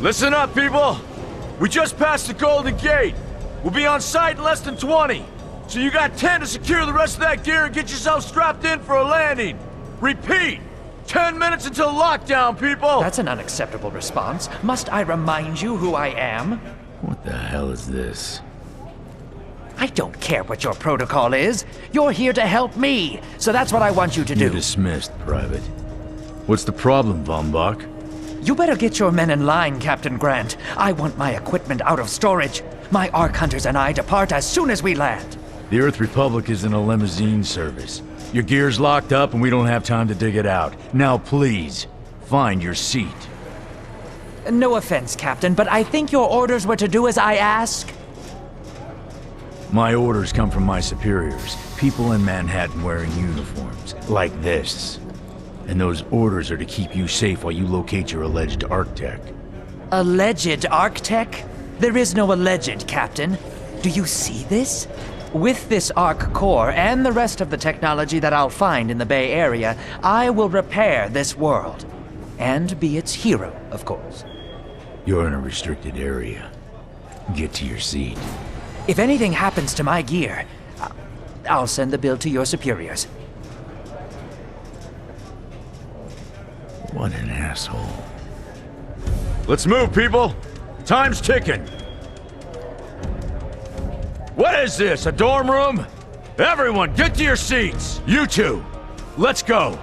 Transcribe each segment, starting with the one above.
Listen up, people! We just passed the Golden Gate. We'll be on site in less than 20. So you got 10 to secure the rest of that gear and get yourself strapped in for a landing. Repeat! 10 minutes until lockdown, people! That's an unacceptable response. Must I remind you who I am? What the hell is this? I don't care what your protocol is. You're here to help me, so that's what I want you to do. You're dismissed, Private. What's the problem, Von Bach? You better get your men in line, Captain Grant. I want my equipment out of storage. My Ark Hunters and I depart as soon as we land. The Earth Republic is in a limousine service. Your gear's locked up and we don't have time to dig it out. Now please, find your seat. No offense, Captain, but I think your orders were to do as I ask. My orders come from my superiors. People in Manhattan wearing uniforms, like this. And those orders are to keep you safe while you locate your alleged Arc-Tech. Alleged Arc-Tech? There is no alleged, Captain. Do you see this? With this Arc core and the rest of the technology that I'll find in the Bay Area, I will repair this world. And be its hero, of course. You're in a restricted area. Get to your seat. If anything happens to my gear, I'll send the bill to your superiors. What an asshole. Let's move, people! Time's ticking! What is this, a dorm room? Everyone, get to your seats! You two, let's go!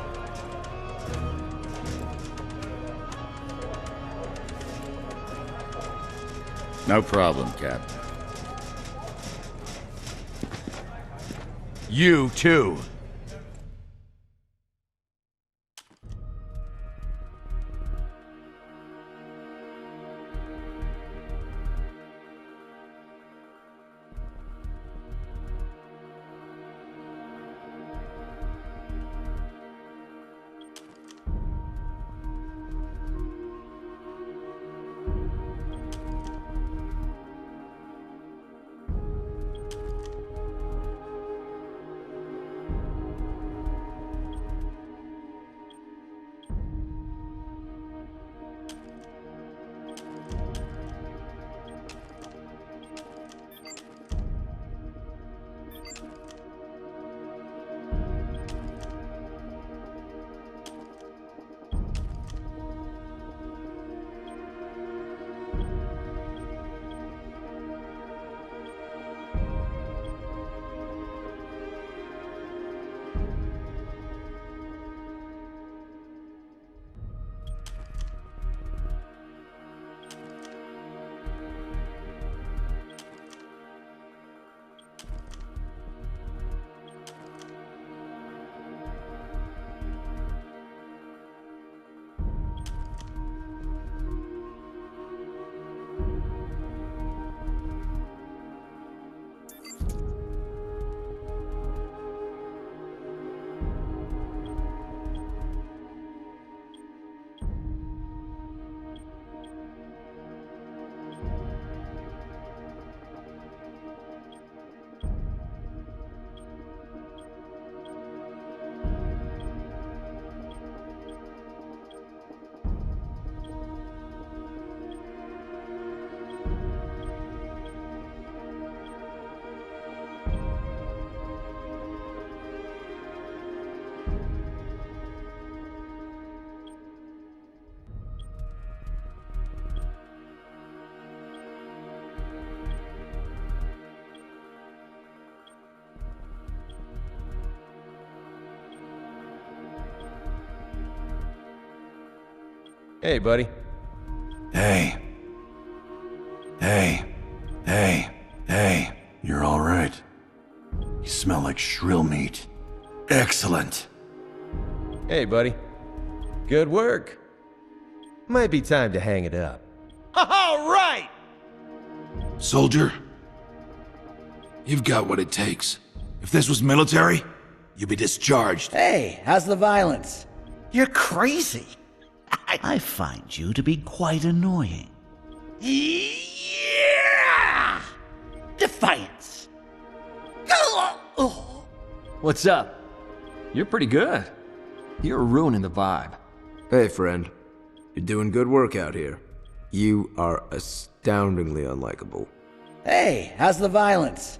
No problem, Captain. You too. Hey, buddy. Hey. Hey. Hey. Hey. You're all right. You smell like shrill meat. Excellent. Hey, buddy. Good work. Might be time to hang it up. All right! Soldier, you've got what it takes. If this was military, you'd be discharged. Hey, how's the violence? You're crazy. I find you to be quite annoying. Yeah! Defiance. What's up? You're pretty good. You're ruining the vibe. Hey, friend. You're doing good work out here. You are astoundingly unlikable. Hey, how's the violence?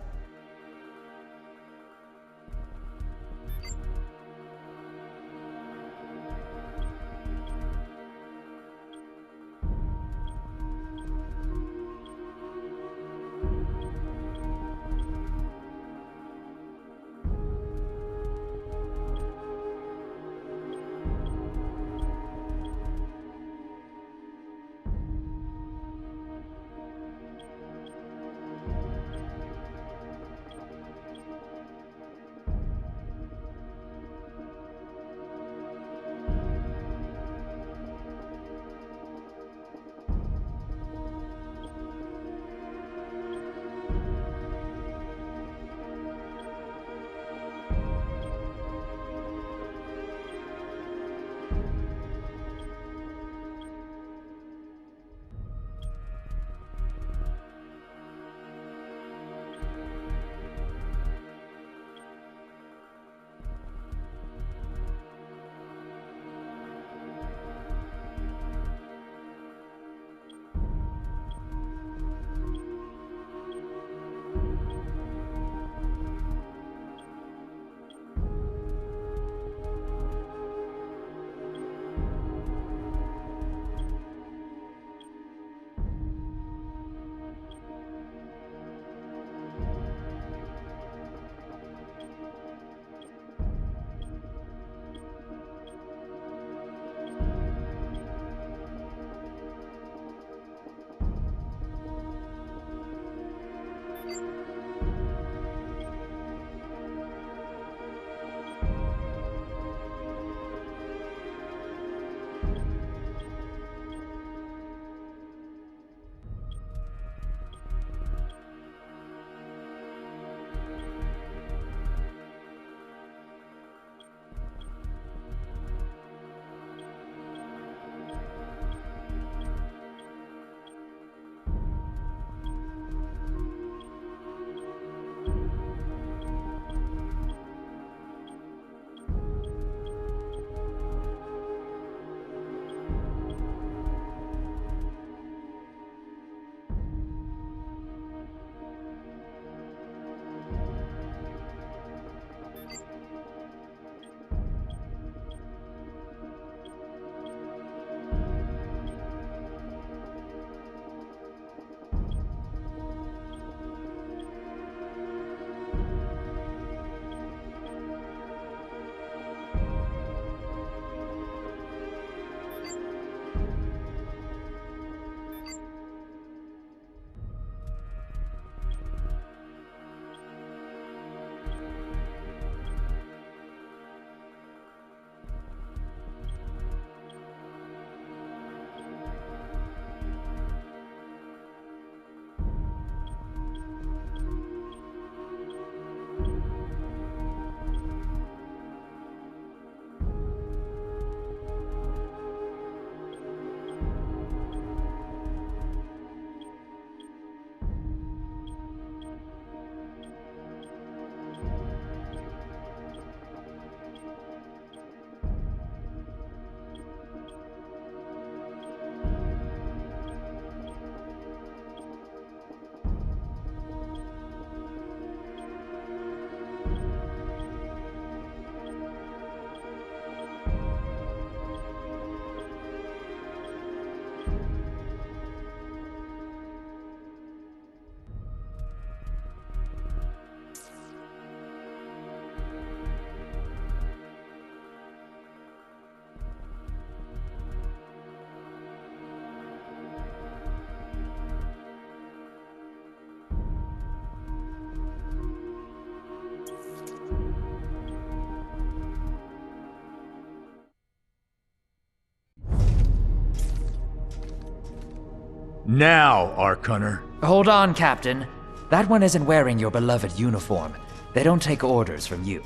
Now, Arcunner. Hold on, Captain. That one isn't wearing your beloved uniform. They don't take orders from you.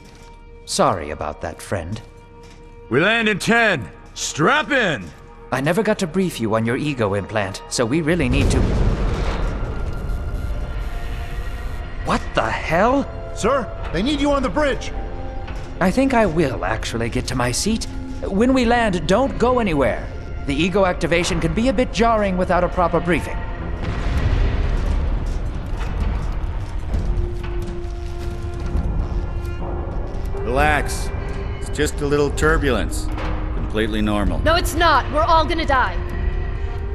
Sorry about that, friend. We land in 10. Strap in! I never got to brief you on your ego implant, so we really need to... What the hell? Sir, they need you on the bridge. I think I will actually get to my seat. When we land, don't go anywhere. The ego activation can be a bit jarring without a proper briefing. Relax. It's just a little turbulence. Completely normal. No, it's not. We're all gonna die.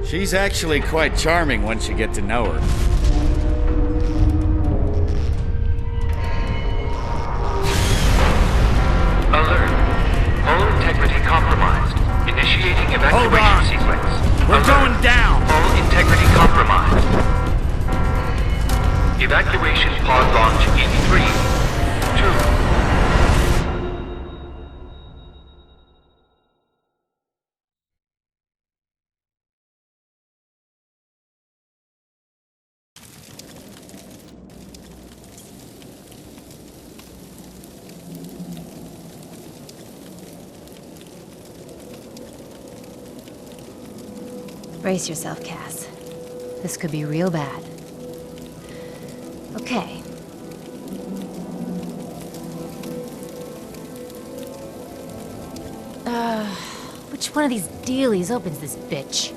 She's actually quite charming once you get to know her. Alert. Hull integrity compromised. Initiating evacuation sequence. We're going down! Hull integrity compromised. Evacuation pod launch in 3, 2, Brace yourself, Cass. This could be real bad. Okay. Which one of these dealies opens this bitch?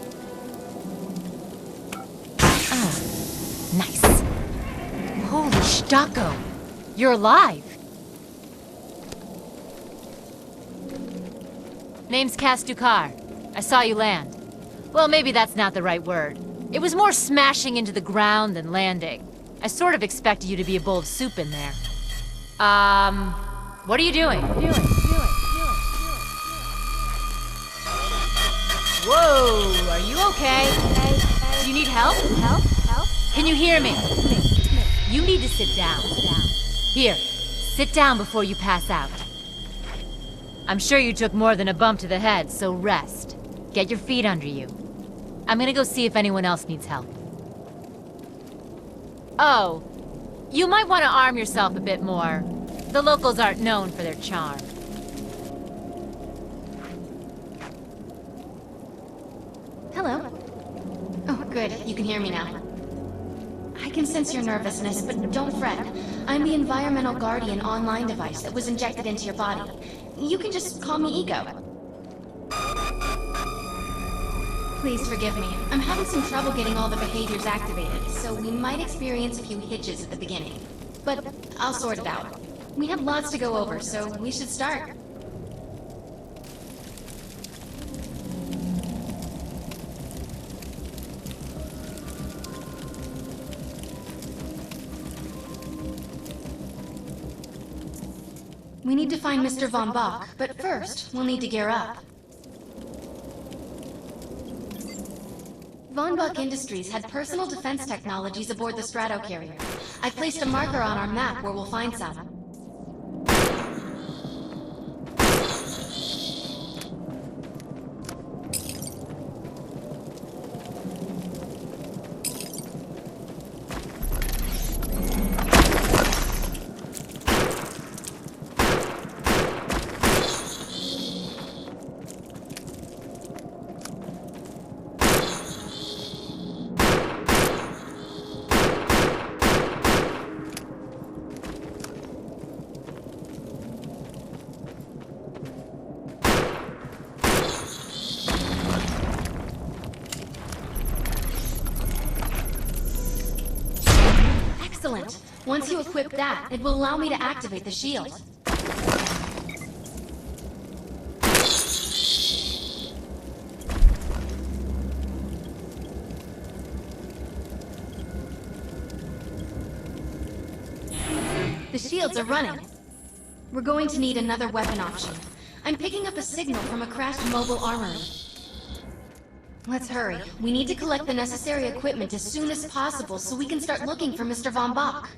Nice. Holy Stocko! You're alive! Name's Cass Dukar. I saw you land. Well, maybe that's not the right word. It was more smashing into the ground than landing. I sort of expected you to be a bowl of soup in there. What are you doing? Whoa, are you okay? Do you need help? Can you hear me? You need to sit down. Here, sit down before you pass out. I'm sure you took more than a bump to the head, so rest. Get your feet under you. I'm gonna go see if anyone else needs help. Oh, you might want to arm yourself a bit more. The locals aren't known for their charm. Hello. Oh, good. You can hear me now. I can sense your nervousness, but don't fret. I'm the environmental guardian online device that was injected into your body. You can just call me Ego. Please forgive me. I'm having some trouble getting all the behaviors activated, so we might experience a few hitches at the beginning. But I'll sort it out. We have lots to go over, so we should start. We need to find Mr. Von Bach, but first, we'll need to gear up. Von Bach Industries had personal defense technologies aboard the Stratocarrier. I placed a marker on our map where we'll find some. Excellent. Once you equip that, it will allow me to activate the shield. The shields are running. We're going to need another weapon option. I'm picking up a signal from a crashed mobile armory. Let's hurry. We need to collect the necessary equipment as soon as possible so we can start looking for Mr. Von Bach.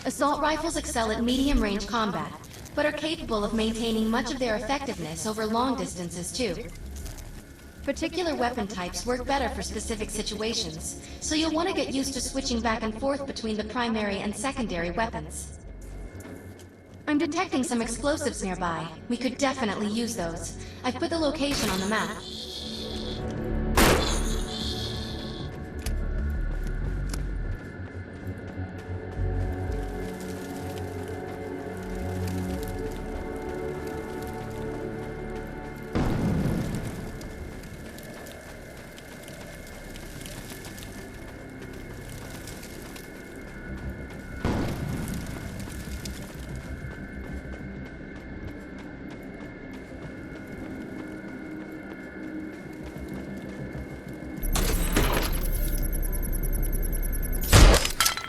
Assault rifles excel at medium-range combat, but are capable of maintaining much of their effectiveness over long distances too. Particular weapon types work better for specific situations, so you'll want to get used to switching back and forth between the primary and secondary weapons. I'm detecting some explosives nearby. We could definitely use those. I've put the location on the map.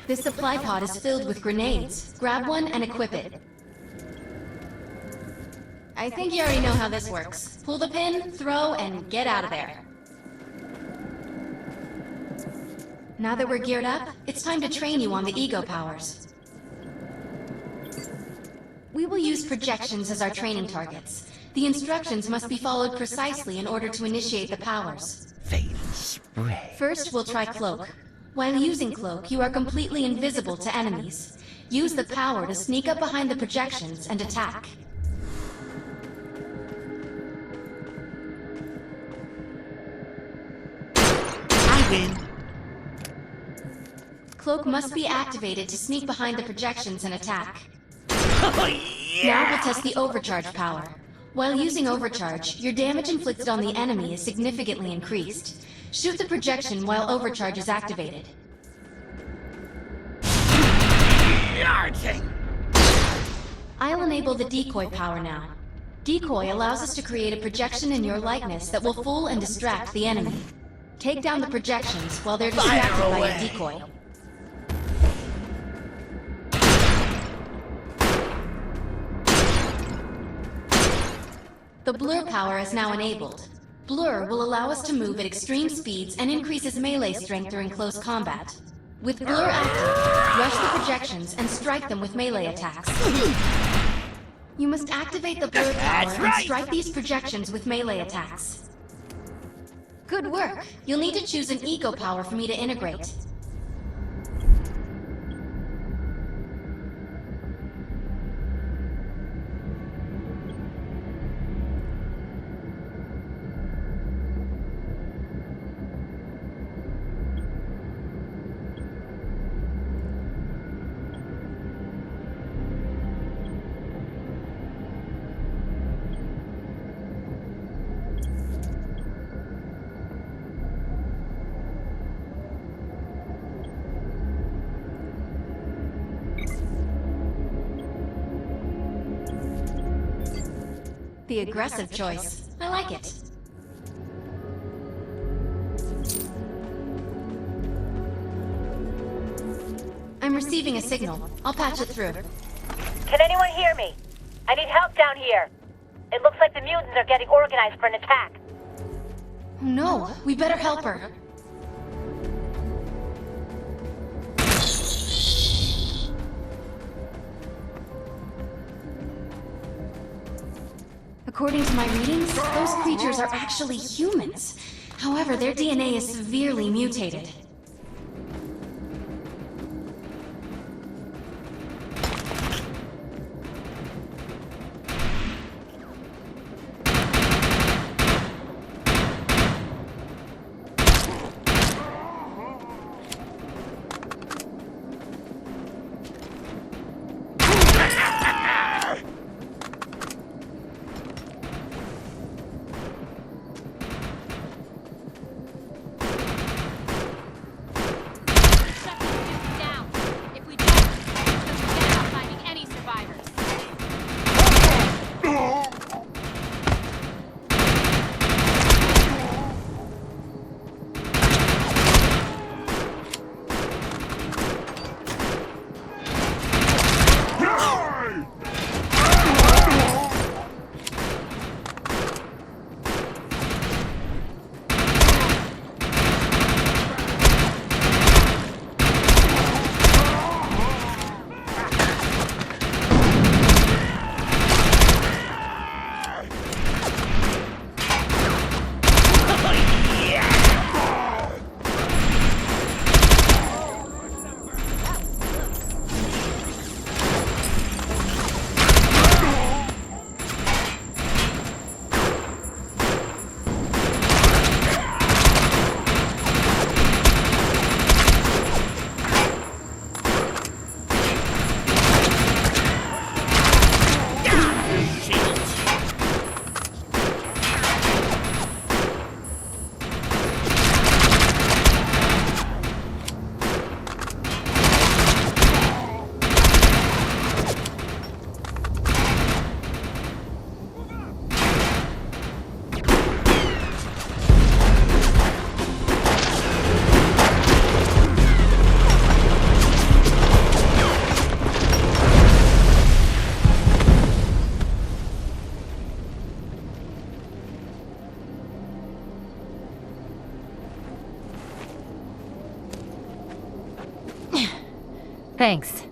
This supply pod is filled with grenades. Grab one and equip it. I think you already know how this works. Pull the pin, throw, and get out of there. Now that we're geared up, it's time to train you on the ego powers. We will use projections as our training targets. The instructions must be followed precisely in order to initiate the powers. Fatal spray. First, we'll try Cloak. While using Cloak, you are completely invisible to enemies. Use the power to sneak up behind the projections and attack. I win. Cloak must be activated to sneak behind the projections and attack. Oh, yeah! Now we'll test the overcharge power. While using overcharge, your damage inflicted on the enemy is significantly increased. Shoot the projection while overcharge is activated. I'll enable the decoy power now. Decoy allows us to create a projection in your likeness that will fool and distract the enemy. Take down the projections while they're distracted by a decoy. The blur power is now enabled. Blur will allow us to move at extreme speeds and increases melee strength during close combat. With Blur active, rush the projections and strike them with melee attacks. You must activate the Blur power and strike these projections with melee attacks. Good work! You'll need to choose an ego power for me to integrate. The aggressive choice. I like it. I'm receiving a signal. I'll patch it through. Can anyone hear me? I need help down here. It looks like the mutants are getting organized for an attack. Oh no, we better help her. According to my readings, those creatures are actually humans. However, their DNA is severely mutated. Thanks.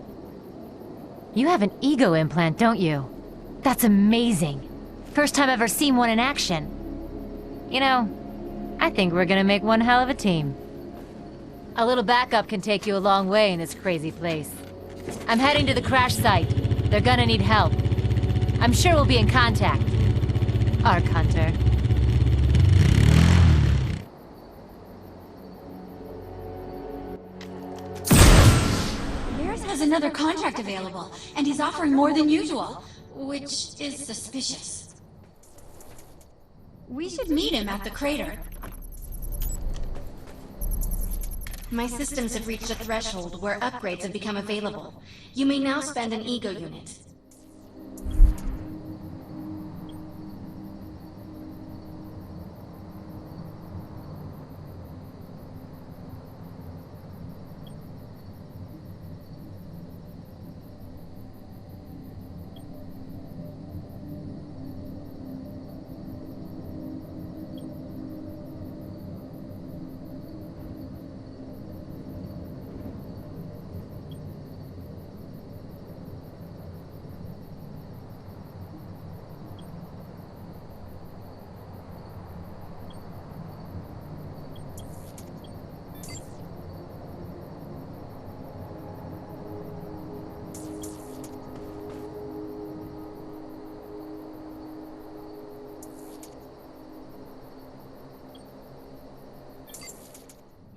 You have an ego implant, don't you? That's amazing. First time I've ever seen one in action. You know, I think we're gonna make one hell of a team. A little backup can take you a long way in this crazy place. I'm heading to the crash site. They're gonna need help. I'm sure we'll be in contact. Arc Hunter. Bears has another contract available, and he's offering more than usual, which is suspicious. We should meet him at the crater. My systems have reached a threshold where upgrades have become available. You may now spend an ego unit.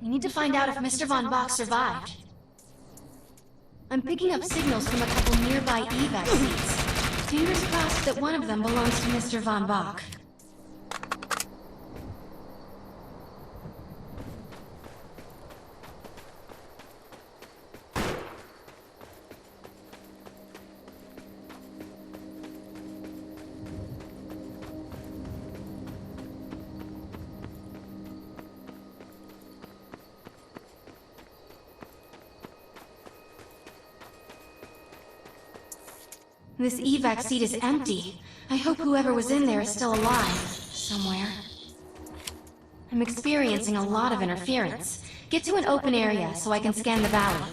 We need to find out if Mr. Von Bach survived. I'm picking up signals from a couple nearby evac seats. Fingers crossed that one of them belongs to Mr. Von Bach. This evac seat is empty. I hope whoever was in there is still alive. Somewhere. I'm experiencing a lot of interference. Get to an open area so I can scan the valley.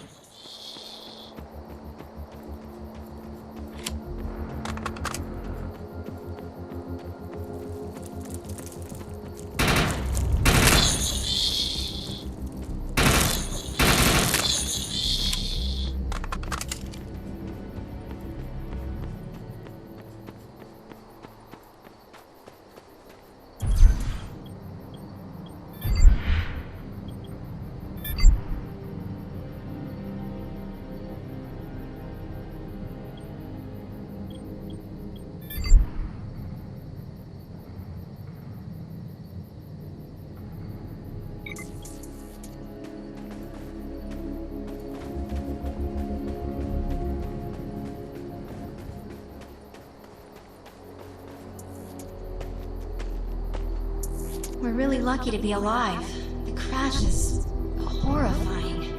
We're really lucky to be alive. The crash is horrifying.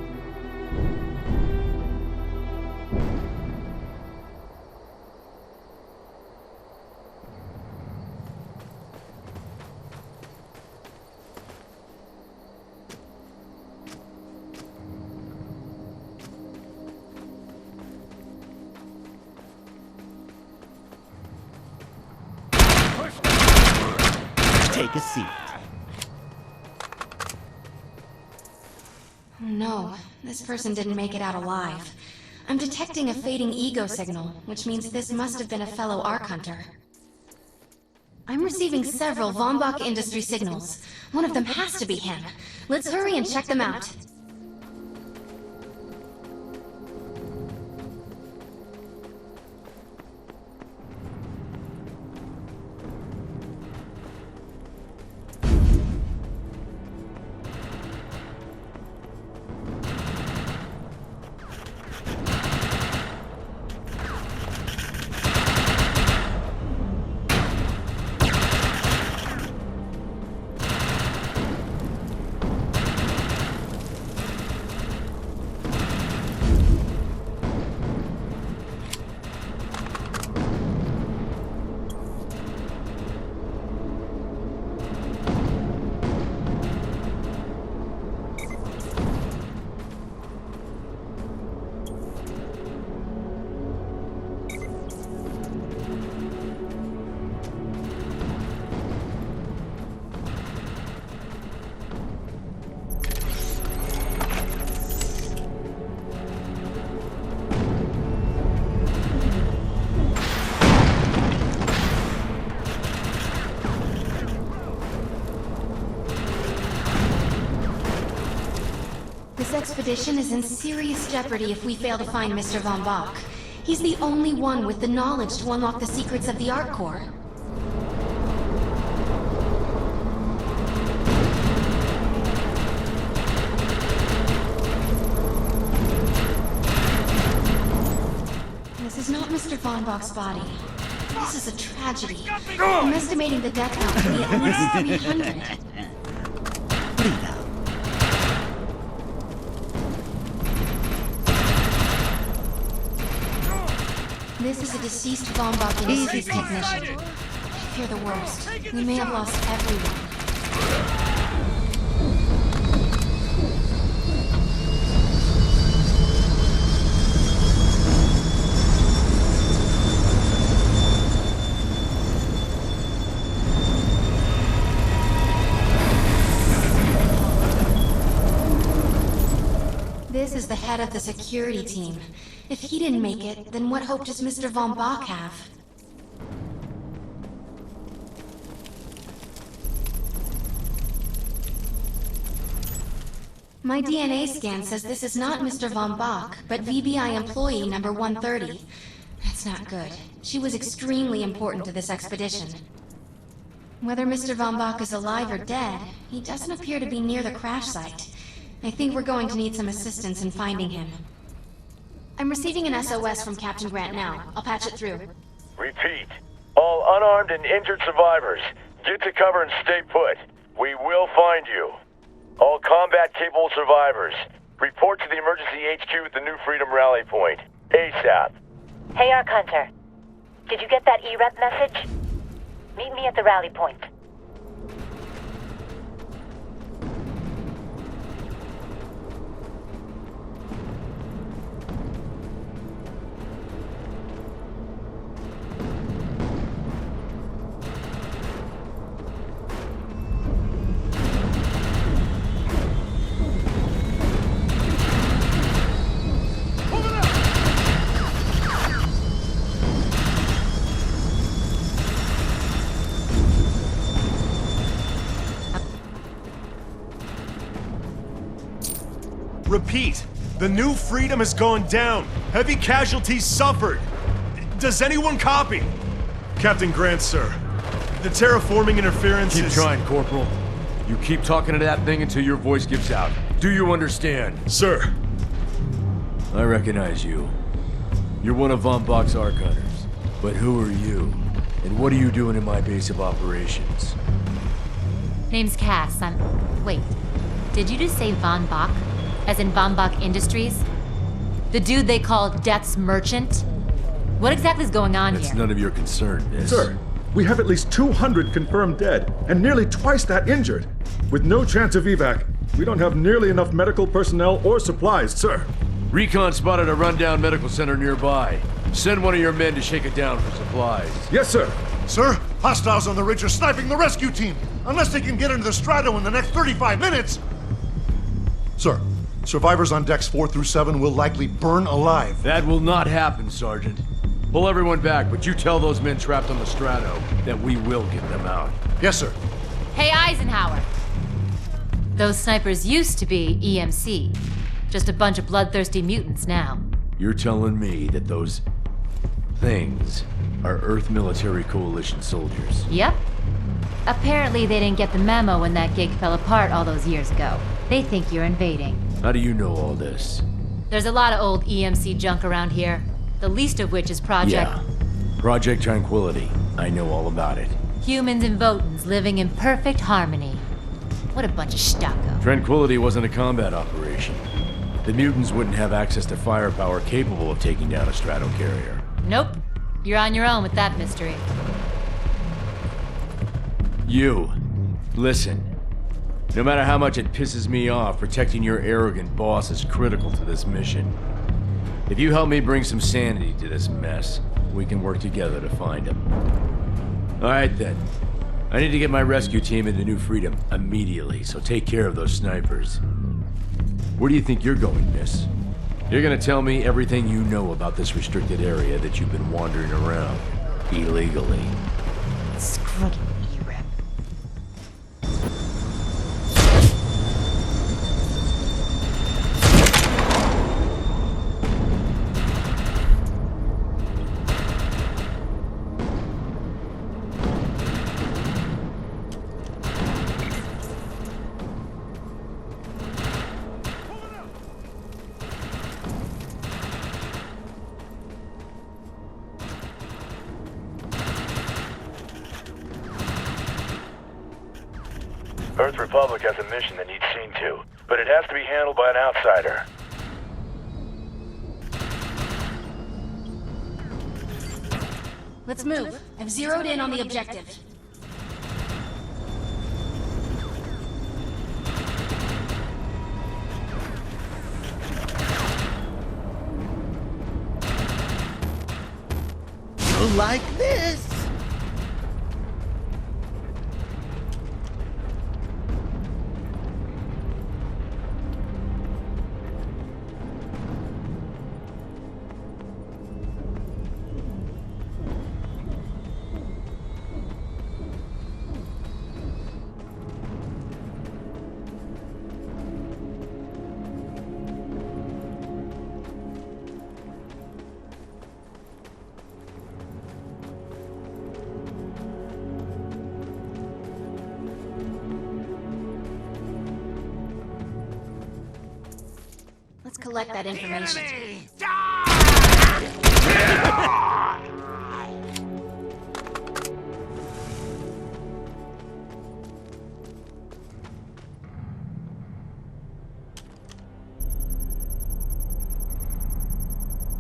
Take a seat. Oh no, this person didn't make it out alive. I'm detecting a fading ego signal, which means this must have been a fellow Arc Hunter. I'm receiving several Von Bach industry signals. One of them has to be him. Let's hurry and check them out. expedition is in serious jeopardy if we fail to find Mr. Von Bach. He's the only one with the knowledge to unlock the secrets of the Ark Core. This is not Mr. Von Bach's body. This is a tragedy. I'm estimating the death count to be at least 300. This is a deceased Von Bach Industries technician. I fear the worst. We may have lost everyone. This is the head of the security team. If he didn't make it, then what hope does Mr. Von Bach have? My DNA scan says this is not Mr. Von Bach, but VBI employee number 130. That's not good. She was extremely important to this expedition. Whether Mr. Von Bach is alive or dead, he doesn't appear to be near the crash site. I think we're going to need some assistance in finding him. I'm receiving an SOS from Captain Grant now. I'll patch it through. Repeat. All unarmed and injured survivors, get to cover and stay put. We will find you. All combat-capable survivors, report to the emergency HQ at the New Freedom Rally Point. ASAP. Hey, Ark Hunter. Did you get that EREP message? Meet me at the rally point. Repeat, the New Freedom has gone down. Heavy casualties suffered. Does anyone copy? Captain Grant, sir. The terraforming interference Keep is... trying, Corporal. You keep talking to that thing until your voice gives out. Do you understand? Sir. I recognize you. You're one of Von Bach's Ark Hunters. But who are you? And what are you doing in my base of operations? Name's Cass. Wait. Did you just say Von Bach? As in Von Bach Industries? The dude they call Death's Merchant? What exactly is going on here? It's none of your concern, miss. Sir, we have at least 200 confirmed dead, and nearly twice that injured. With no chance of evac, we don't have nearly enough medical personnel or supplies, sir. Recon spotted a rundown medical center nearby. Send one of your men to shake it down for supplies. Yes, sir. Sir, hostiles on the ridge are sniping the rescue team. Unless they can get into the Strato in the next 35 minutes. Sir, survivors on decks 4 through 7 will likely burn alive. That will not happen, Sergeant. Pull everyone back, but you tell those men trapped on the Strato that we will get them out. Yes, sir. Hey, Eisenhower. Those snipers used to be EMC. Just a bunch of bloodthirsty mutants now. You're telling me that those things are Earth Military Coalition soldiers? Yep. Apparently they didn't get the memo when that gig fell apart all those years ago. They think you're invading. How do you know all this? There's a lot of old EMC junk around here. The least of which is Project... Yeah. Project Tranquility. I know all about it. Humans and Votans living in perfect harmony. What a bunch of stucco. Tranquility wasn't a combat operation. The mutants wouldn't have access to firepower capable of taking down a Stratocarrier. Nope. You're on your own with that mystery. You. Listen. No matter how much it pisses me off, protecting your arrogant boss is critical to this mission. If you help me bring some sanity to this mess, we can work together to find him. Alright then. I need to get my rescue team into New Freedom immediately, so take care of those snipers. Where do you think you're going, miss? You're gonna tell me everything you know about this restricted area that you've been wandering around illegally. Screw it. Earth Republic has a mission that needs seen to, but it has to be handled by an outsider. Let's move. I've zeroed in on the objective. Like this. Let's collect that information.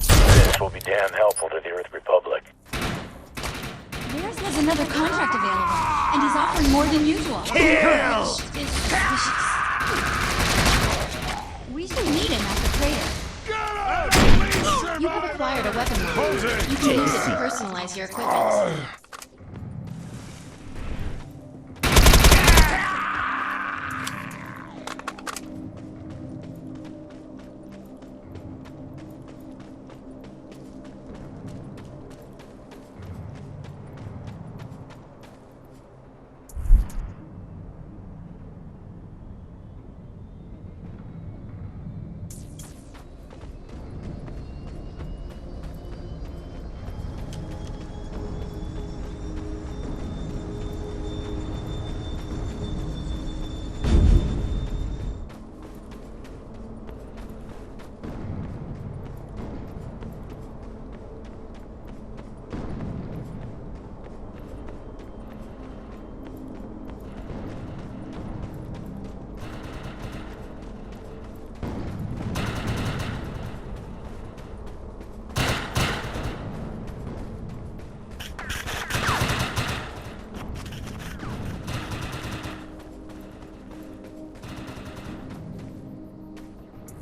This will be damn helpful to the Earth Republic. Theirs has another contract available, and he's offering more than usual. Kill! Which is suspicious. We should meet him at the crater. You have acquired a weapon model. You can use it to personalize your equipment.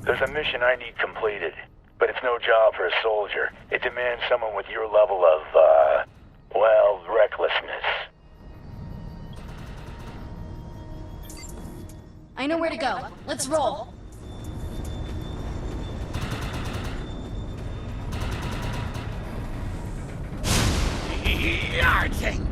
There's a mission I need completed, but it's no job for a soldier. It demands someone with your level of, well, recklessness. I know where to go. Let's roll. Yarching!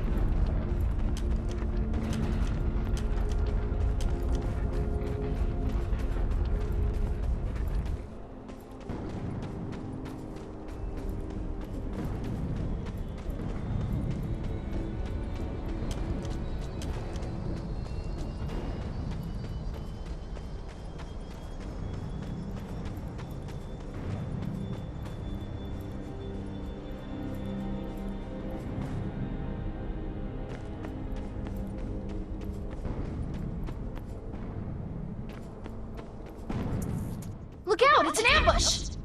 Look out! It's an ambush!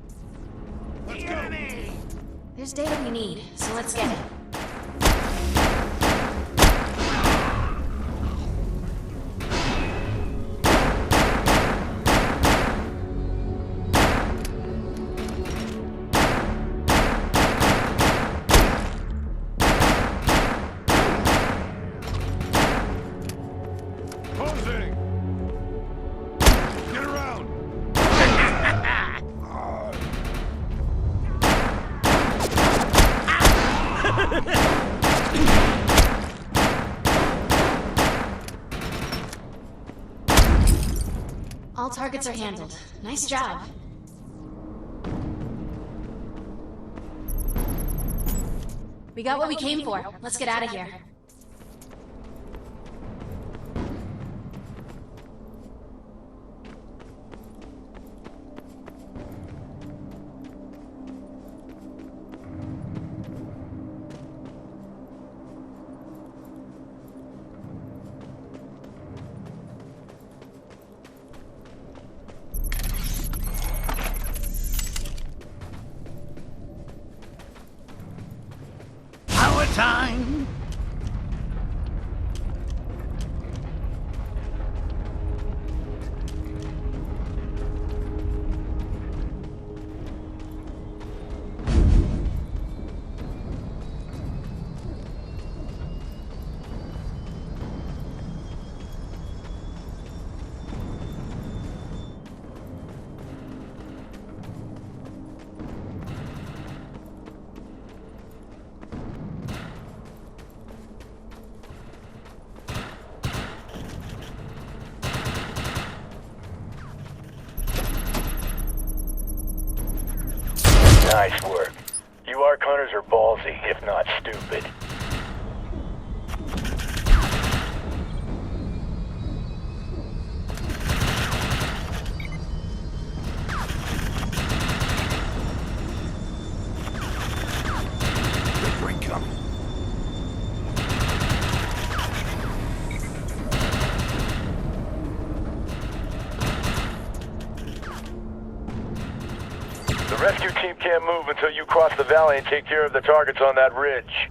Let's go! There's data we need, so let's get it. Posing! Get around! All targets are handled. Nice job. We got what we came for. Let's get out of here. time. Nice work. You Ark Hunters are ballsy, if not stupid. Good drink coming. The rescue team can't move until you cross the valley and take care of the targets on that ridge.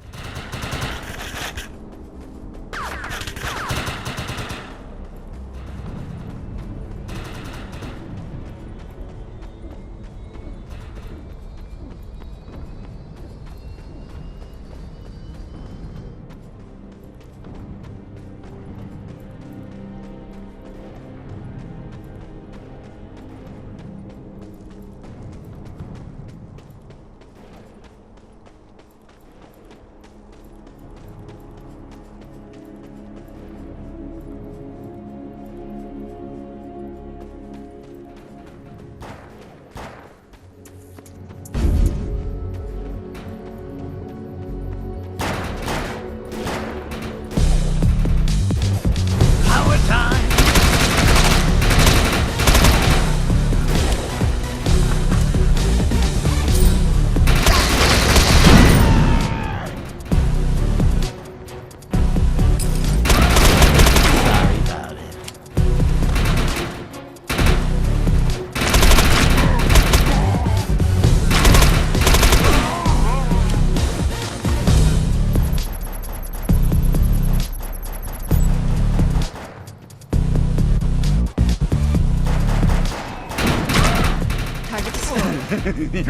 Target destroyed.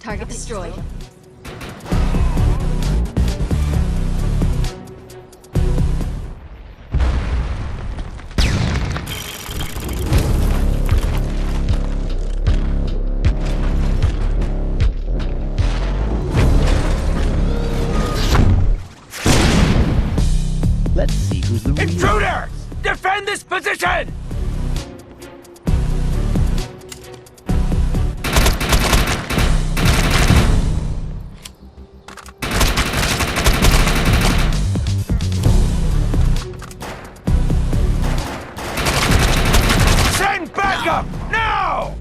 Target destroyed. Let's see who's the real... Intruder! Defend this position! Send backup! Now!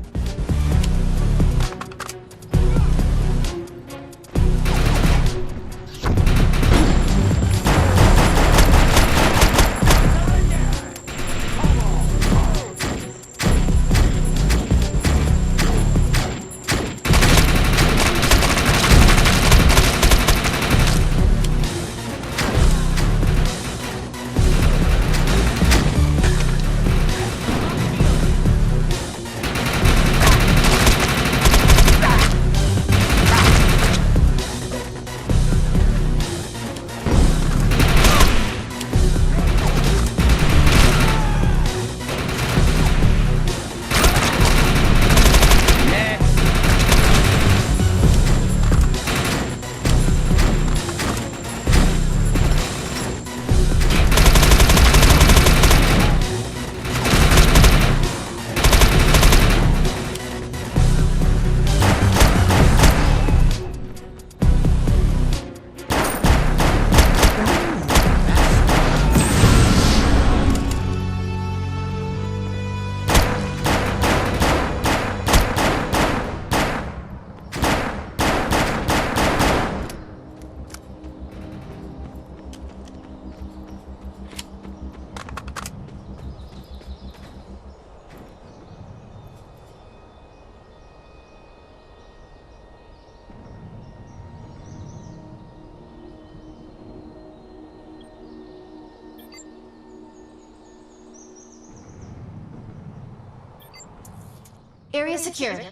Area secured.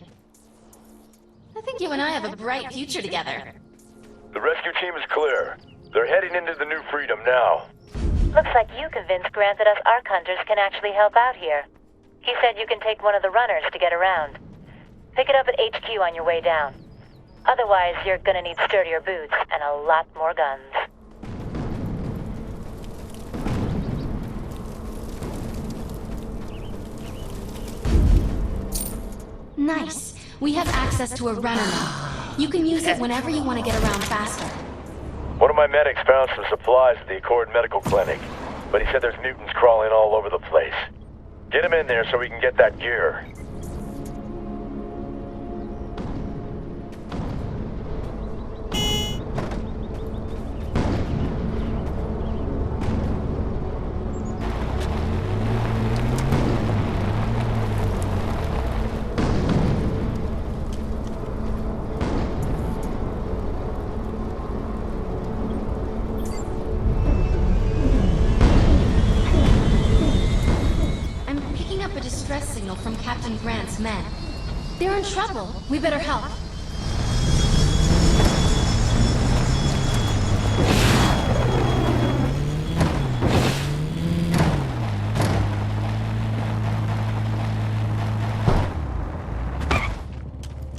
I think you and I have a bright future together. The rescue team is clear. They're heading into the New Freedom now. Looks like you convinced Grant that us Ark Hunters can actually help out here. He said you can take one of the runners to get around. Pick it up at HQ on your way down. Otherwise, you're gonna need sturdier boots and a lot more guns. Nice. We have access to a runner now. You can use it whenever you want to get around faster. One of my medics found some supplies at the Accord Medical Clinic, but he said there's mutants crawling all over the place. Get him in there so we can get that gear. From Captain Grant's men. They're in trouble. We better help.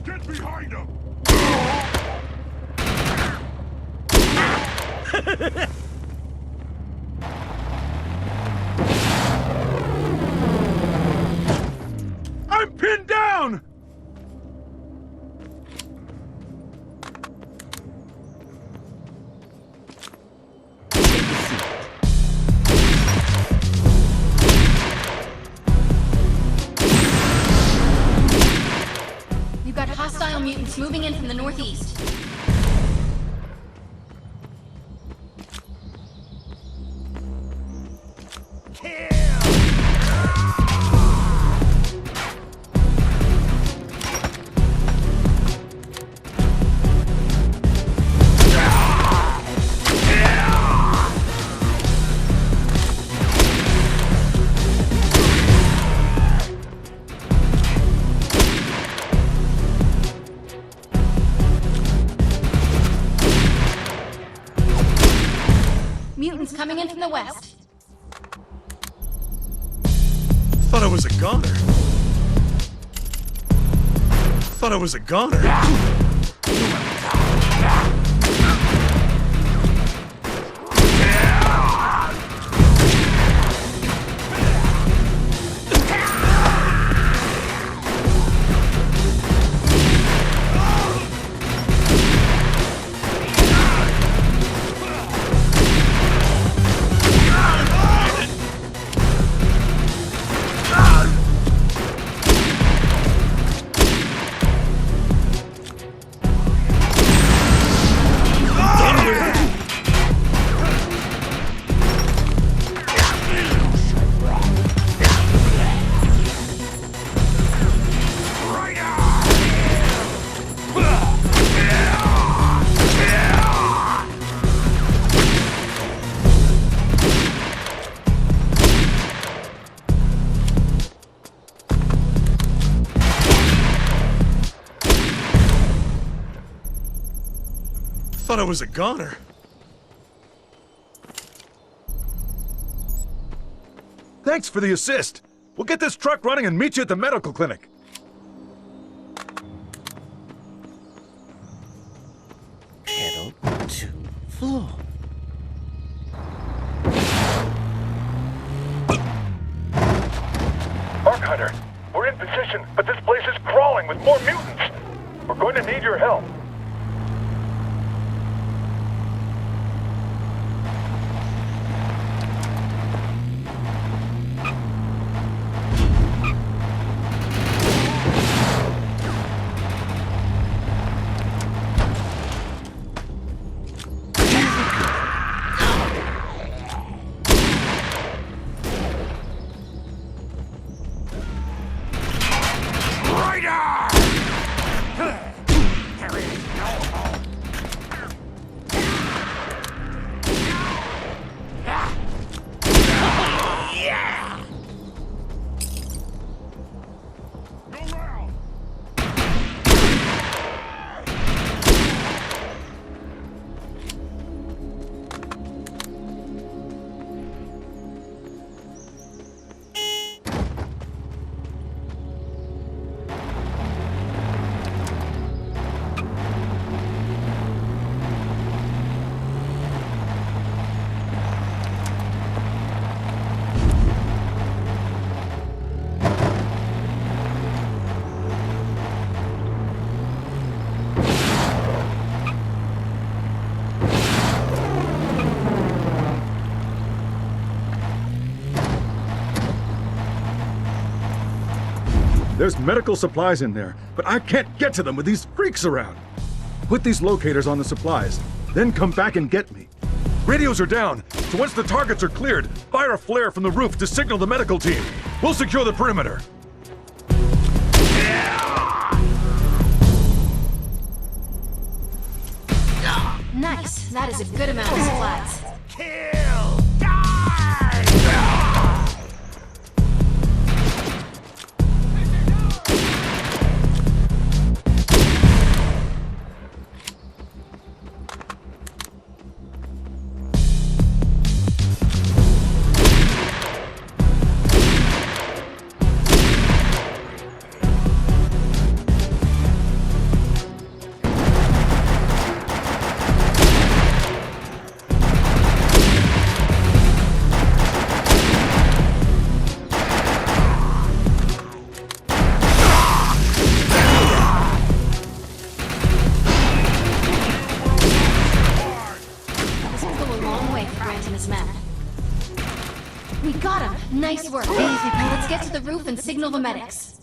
Get behind him! I'm pinned down! We've got hostile mutants moving in from the northeast. Mutants coming in from the west. Thought I was a goner. Thought I was a goner. Thought I was a goner. Thanks for the assist. We'll get this truck running and meet you at the medical clinic. Pedal to floor. Ark Hunter, we're in position, but this place is crawling with more mutants. We're going to need your help. There's medical supplies in there, but I can't get to them with these freaks around. Put these locators on the supplies, then come back and get me. Radios are down, so once the targets are cleared, fire a flare from the roof to signal the medical team. We'll secure the perimeter. Nice. That is a good amount of supplies. We got him! Nice work! Now let's get to the roof and signal the medics.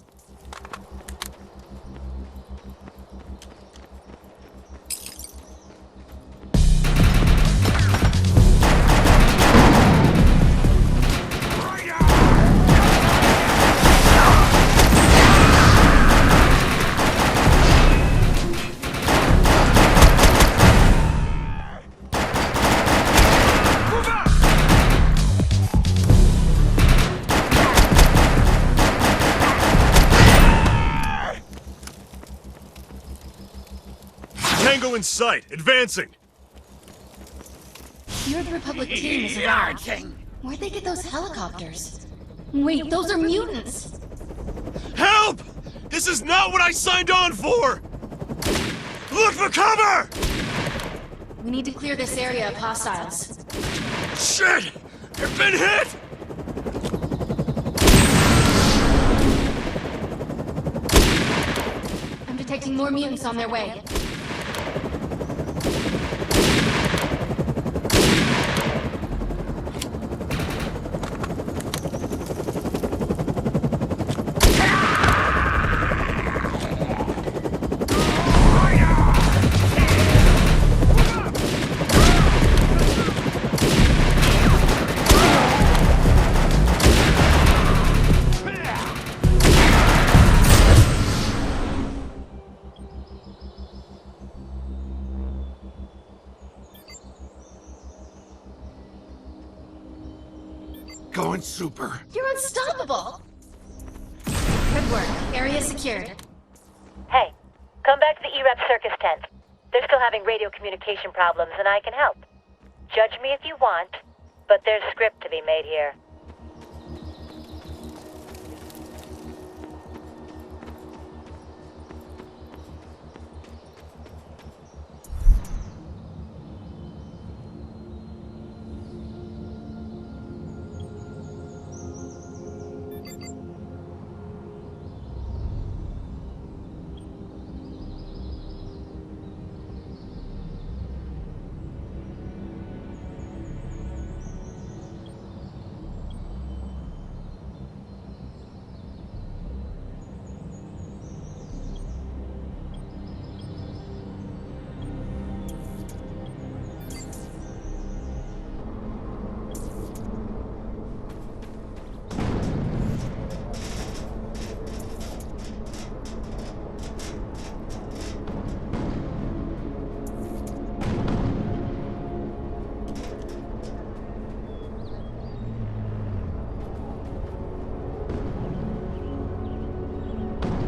Tango in sight, advancing. Your Republic team is around. Where'd they get those helicopters? Wait, those are mutants! Help! This is not what I signed on for! Look for cover! We need to clear this area of hostiles. Shit! I've been hit! I'm detecting more mutants on their way. Going super. You're unstoppable! Good work. Area secured. Hey, come back to the EREP circus tent. They're still having radio communication problems, and I can help. Judge me if you want, but there's script to be made here.